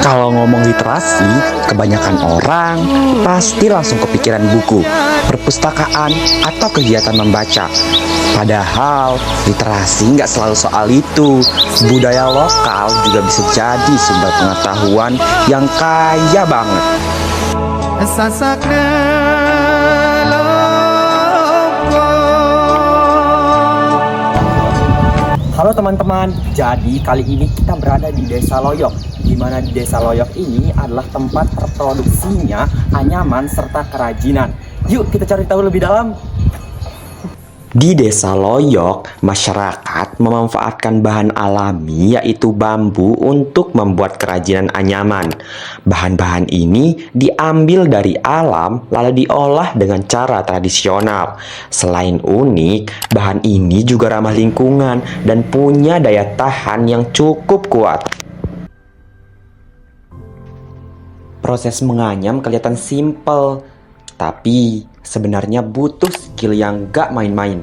Kalau ngomong literasi, kebanyakan orang pasti langsung kepikiran buku, perpustakaan, atau kegiatan membaca. Padahal literasi nggak selalu soal itu. Budaya lokal juga bisa jadi sumber pengetahuan yang kaya banget. Halo teman-teman, jadi kali ini kita berada di Desa Loyok, di mana di Desa Loyok ini adalah tempat terproduksinya anyaman serta kerajinan. Yuk kita cari tahu lebih dalam. Di Desa Loyok, masyarakat memanfaatkan bahan alami yaitu bambu untuk membuat kerajinan anyaman. Bahan-bahan ini diambil dari alam lalu diolah dengan cara tradisional. Selain unik, bahan ini juga ramah lingkungan dan punya daya tahan yang cukup kuat. Proses menganyam kelihatan simpel, tapi sebenarnya butuh skill yang gak main-main.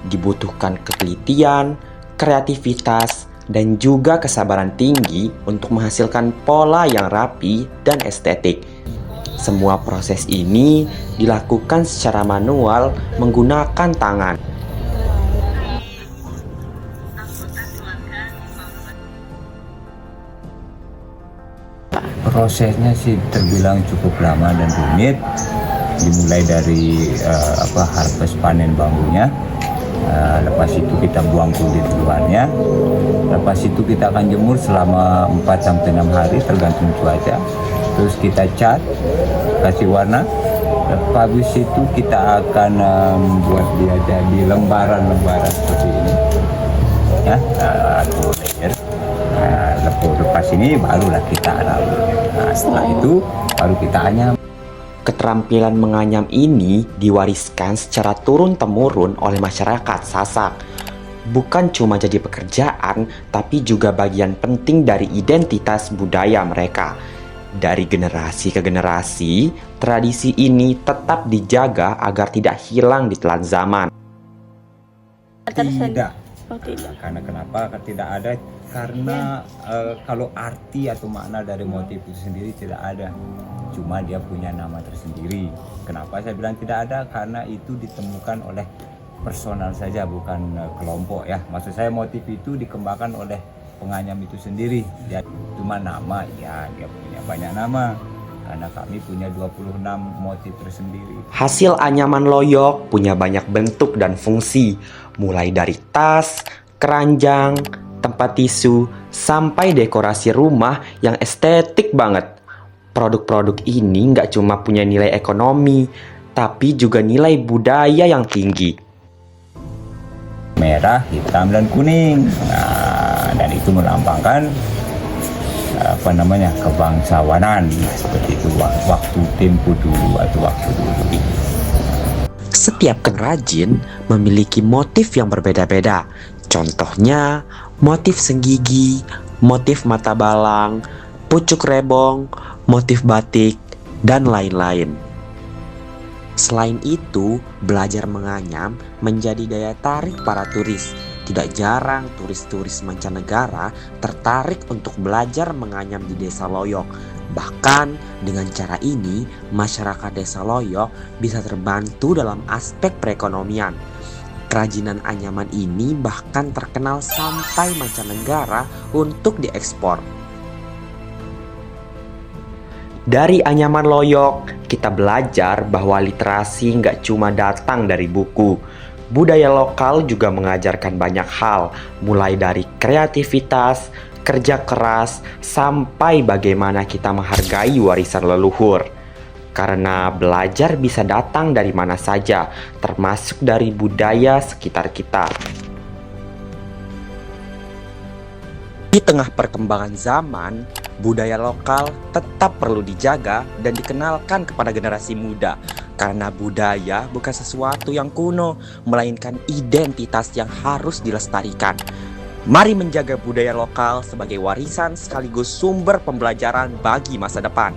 Dibutuhkan ketelitian, kreativitas, dan juga kesabaran tinggi untuk menghasilkan pola yang rapi dan estetik. Semua proses ini dilakukan secara manual menggunakan tangan. Prosesnya sih terbilang cukup lama dan rumit, dimulai dari harvest panen bambunya, lepas itu kita buang kulit luarnya, lepas itu kita akan jemur selama 4-6 hari tergantung cuaca, terus kita cat, kasih warna, habis itu kita akan buat dia jadi lembaran-lembaran seperti ini ya, atau layer. Lepas ini barulah kita raut. Setelah itu baru kita anyam. Keterampilan menganyam ini diwariskan secara turun-temurun oleh masyarakat Sasak. Bukan cuma jadi pekerjaan, tapi juga bagian penting dari identitas budaya mereka. Dari generasi ke generasi, tradisi ini tetap dijaga agar tidak hilang di telan zaman. Tidak. Oh, tidak. Karena kenapa tidak ada? Karena kalau arti atau makna dari motif itu sendiri tidak ada. Cuma dia punya nama tersendiri. Kenapa saya bilang tidak ada? Karena itu ditemukan oleh personal saja, bukan kelompok ya. Maksud saya motif itu dikembangkan oleh penganyam itu sendiri. Dia cuma nama, ya dia punya banyak nama. Karena kami punya 26 motif tersendiri. Hasil anyaman Loyok punya banyak bentuk dan fungsi, mulai dari tas, keranjang, tempat tisu, sampai dekorasi rumah yang estetik banget. Produk-produk ini nggak cuma punya nilai ekonomi, tapi juga nilai budaya yang tinggi. Merah, hitam, dan kuning. Nah, dan itu melambangkan kebangsawanan seperti itu waktu tempo dulu atau waktu dulu. Setiap pengrajin memiliki motif yang berbeda-beda. Contohnya motif senggigi, motif mata balang, pucuk rebong, motif batik, dan lain-lain. Selain itu, belajar menganyam menjadi daya tarik para turis. Tidak jarang turis-turis mancanegara tertarik untuk belajar menganyam di Desa Loyok. Bahkan dengan cara ini, masyarakat Desa Loyok bisa terbantu dalam aspek perekonomian. Kerajinan anyaman ini bahkan terkenal sampai mancanegara untuk diekspor. Dari anyaman Loyok, kita belajar bahwa literasi nggak cuma datang dari buku. Budaya lokal juga mengajarkan banyak hal, mulai dari kreativitas, kerja keras, sampai bagaimana kita menghargai warisan leluhur. Karena belajar bisa datang dari mana saja, termasuk dari budaya sekitar kita. Di tengah perkembangan zaman, budaya lokal tetap perlu dijaga dan dikenalkan kepada generasi muda. Karena budaya bukan sesuatu yang kuno, melainkan identitas yang harus dilestarikan. Mari menjaga budaya lokal sebagai warisan sekaligus sumber pembelajaran bagi masa depan.